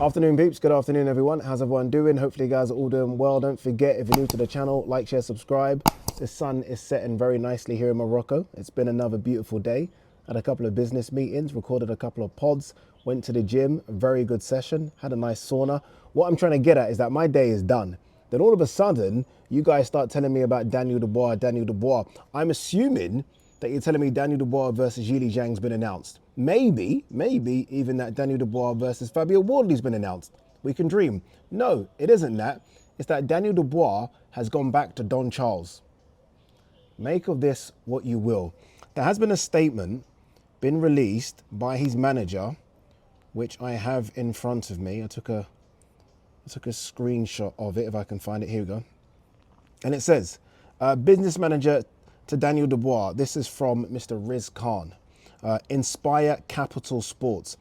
Afternoon peeps, good afternoon everyone. How's everyone doing? Hopefully you guys are all doing well. Don't forget, if you're new to the channel, like, share, subscribe. The sun is setting very nicely here in Morocco. It's been another beautiful day. Had a couple of business meetings, recorded a couple of pods, went to the gym, a very good session, had a nice sauna. What I'm trying to get at is that my day is done. Then all of a sudden, you guys start telling me about Daniel Dubois. I'm assuming that you're telling me Daniel Dubois versus Yili Zhang's been announced. Maybe even that Daniel Dubois versus Fabio Wardley's been announced. We can dream. No, it isn't that. It's that Daniel Dubois has gone back to Don Charles. Make of this what you will. There has been a statement been released by his manager, which I have in front of me. I took a screenshot of it, if I can find it. Here we go. And it says, business manager to Daniel Dubois. This is from Mr. Riz Khan. Inspire Capital Sports.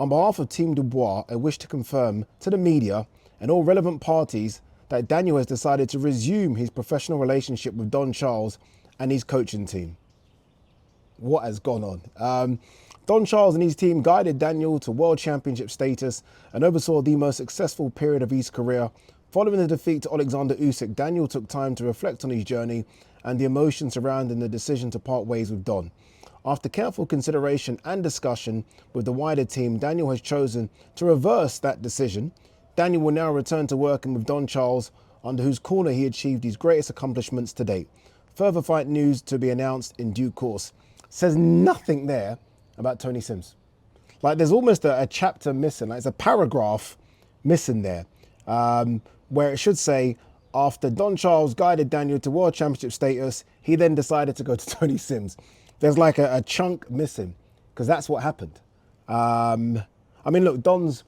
On behalf of Team Dubois, I wish to confirm to the media and all relevant parties that Daniel has decided to resume his professional relationship with Don Charles and his coaching team. What has gone on? Don Charles and his team guided Daniel to world championship status and oversaw the most successful period of his career. Following the defeat to Alexander Usyk, Daniel took time to reflect on his journey and the emotion surrounding the decision to part ways with Don. After careful consideration and discussion with the wider team, Daniel has chosen to reverse that decision. Daniel will now return to working with Don Charles, under whose corner he achieved his greatest accomplishments to date. Further fight news to be announced in due course. Says nothing there about Tony Sims. Like there's almost a chapter missing, like it's a paragraph missing there, where it should say, after Don Charles guided Daniel to world championship status, he then decided to go to Tony Sims. There's like a chunk missing, because that's what happened. I mean, look, Don's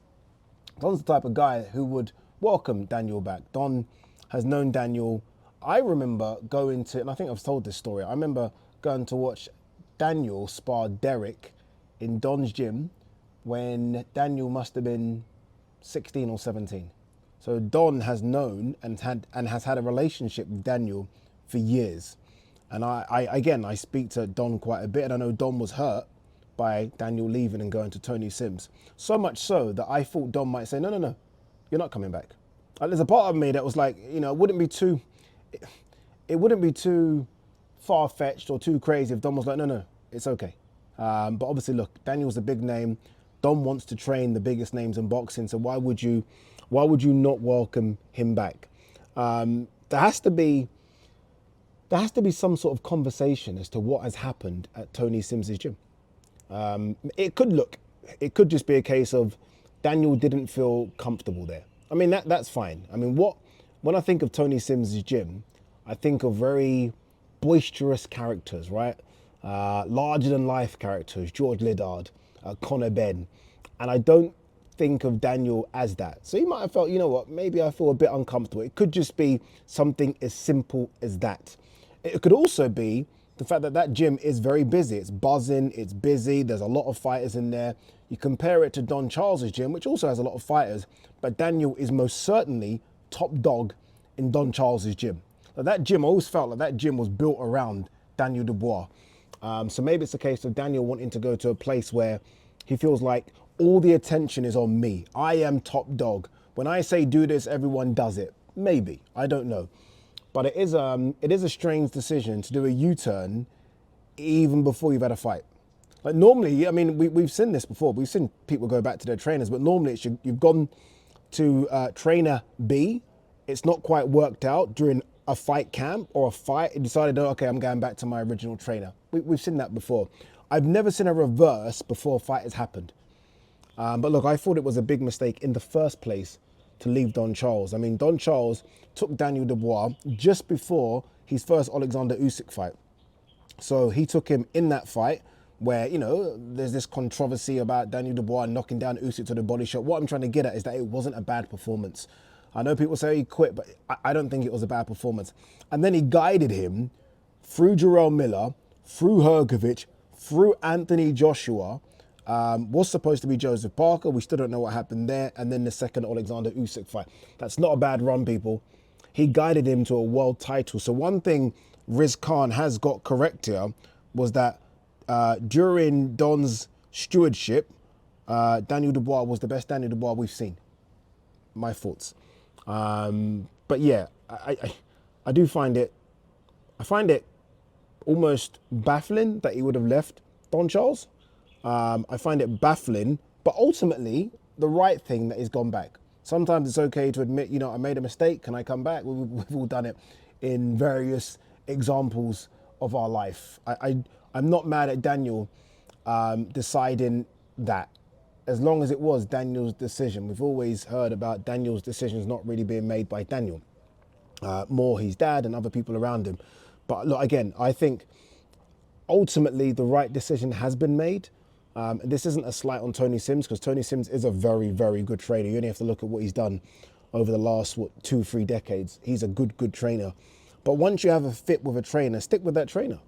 the type of guy who would welcome Daniel back. Don has known Daniel. I remember going to, and I think I've told this story, I remember going to watch Daniel spar Derek in Don's gym when Daniel must have been 16 or 17. So Don has known and has had a relationship with Daniel for years. And I speak to Don quite a bit, and I know Don was hurt by Daniel leaving and going to Tony Sims. So much so that I thought Don might say, no, you're not coming back. Like, there's a part of me that was like, you know, it wouldn't be too far-fetched or too crazy if Don was like, no, it's okay. But obviously, look, Daniel's a big name. Don wants to train the biggest names in boxing, so why would you not welcome him back? There has to be some sort of conversation as to what has happened at Tony Sims's gym. It could just be a case of Daniel didn't feel comfortable there. I mean, that's fine. I mean, when I think of Tony Sims's gym, I think of very boisterous characters, right? Larger than life characters, George Liddard, Conor Benn. And I don't think of Daniel as that. So he might have felt, you know what, maybe I feel a bit uncomfortable. It could just be something as simple as that. It could also be the fact that gym is very busy. It's buzzing, it's busy, there's a lot of fighters in there. You compare it to Don Charles's gym, which also has a lot of fighters, but Daniel is most certainly top dog in Don Charles's gym. Now, that gym, I always felt like that gym was built around Daniel Dubois. So maybe it's a case of Daniel wanting to go to a place where he feels like all the attention is on me. I am top dog. When I say do this, everyone does it. Maybe, I don't know. But it is a strange decision to do a U-turn even before you've had a fight. Like normally, I mean, we've seen this before. We've seen people go back to their trainers, but normally you've gone to trainer B. It's not quite worked out during a fight camp or a fight. You decided, oh, okay, I'm going back to my original trainer. We've seen that before. I've never seen a reverse before a fight has happened. But look, I thought it was a big mistake in the first place to leave Don Charles. I mean, Don Charles took Daniel Dubois just before his first Alexander Usyk fight. So he took him in that fight where, you know, there's this controversy about Daniel Dubois knocking down Usyk to the body shot. What I'm trying to get at is that it wasn't a bad performance. I know people say he quit, but I don't think it was a bad performance. And then he guided him through Jarrell Miller, through Hrgovic, through Anthony Joshua, was supposed to be Joseph Parker. We still don't know what happened there. And then the second Alexander Usyk fight. That's not a bad run, people. He guided him to a world title. So one thing Riz Khan has got correct here was that during Don's stewardship, Daniel Dubois was the best Daniel Dubois we've seen. my thoughts. But yeah, I do find it, I find it almost baffling that he would have left Don Charles. I find it baffling, but ultimately the right thing that he's gone back. Sometimes it's okay to admit, you know, I made a mistake. Can I come back? We've all done it in various examples of our life. I'm not mad at Daniel deciding that, as long as it was Daniel's decision. We've always heard about Daniel's decisions not really being made by Daniel. More his dad and other people around him. But look, again, I think ultimately the right decision has been made. And this isn't a slight on Tony Sims, because Tony Sims is a very, very good trainer. You only have to look at what he's done over the last, 2-3 decades. He's a good trainer. But once you have a fit with a trainer, stick with that trainer.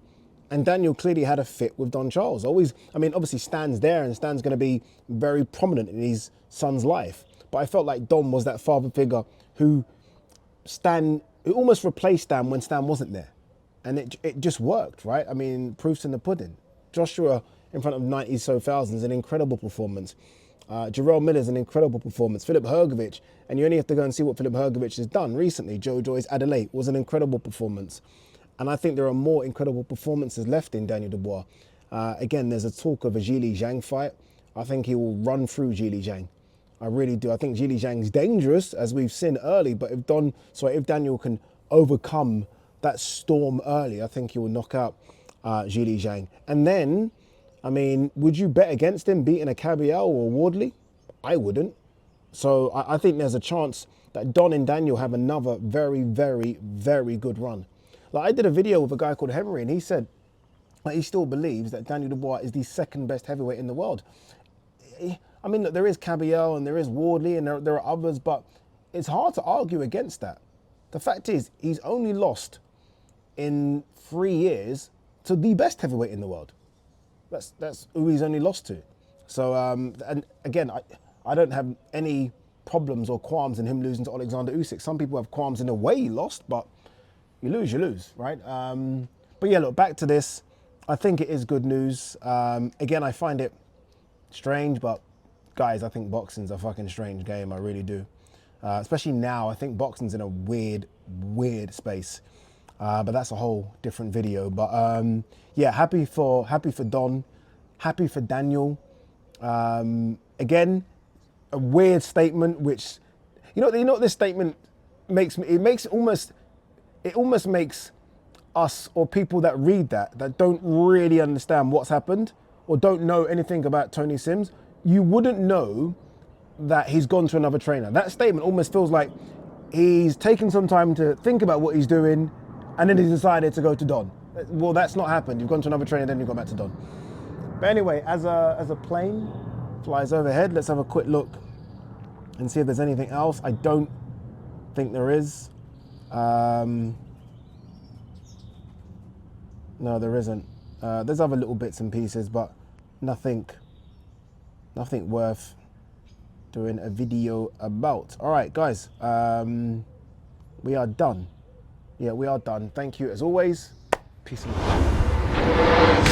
And Daniel clearly had a fit with Don Charles. Obviously Stan's there, and Stan's going to be very prominent in his son's life. But I felt like Don was that father figure who almost replaced Stan when Stan wasn't there. And it just worked, right? I mean, proof's in the pudding. Joshua in front of 90s so thousands, an incredible performance. Jarrell Miller's an incredible performance. Filip Hrgovic, and you only have to go and see what Filip Hrgovic has done recently. Joe Joyce Adelaide was an incredible performance. And I think there are more incredible performances left in Daniel Dubois. Again, there's a talk of a Zhili Zhang fight. I think he will run through Zhili Zhang. I really do. I think Zhili Zhang's dangerous, as we've seen early, but if Daniel can overcome that storm early, I think he will knock out Zhili Zhang. And then, I mean, would you bet against him beating a Cabial or Wardley? I wouldn't. So I think there's a chance that Don and Daniel have another very, very, very good run. Like, I did a video with a guy called Henry, and he said that he still believes that Daniel Dubois is the second best heavyweight in the world. I mean, look, there is Cabial and there is Wardley and there are others, but it's hard to argue against that. The fact is, he's only lost in 3 years to the best heavyweight in the world. That's who he's only lost to. So, and again, I don't have any problems or qualms in him losing to Alexander Usyk. Some people have qualms in the way he lost, but you lose, right? But yeah, look, back to this. I think it is good news. Again, I find it strange, but guys, I think boxing's a fucking strange game. I really do. Especially now, I think boxing's in a weird space. But that's a whole different video. But yeah, happy for Don, happy for Daniel. Again, a weird statement, which you know what this statement makes me. It almost makes us, or people that read that don't really understand what's happened or don't know anything about Tony Sims. You wouldn't know that he's gone to another trainer. That statement almost feels like he's taken some time to think about what he's doing, and then he decided to go to Don. Well, that's not happened. You've gone to another trainer, then you've gone back to Don. But anyway, as a plane flies overhead, let's have a quick look and see if there's anything else. I don't think there is. No, there isn't. There's other little bits and pieces, but nothing worth doing a video about. All right, guys, we are done. Yeah, we are done. Thank you as always. Peace and love.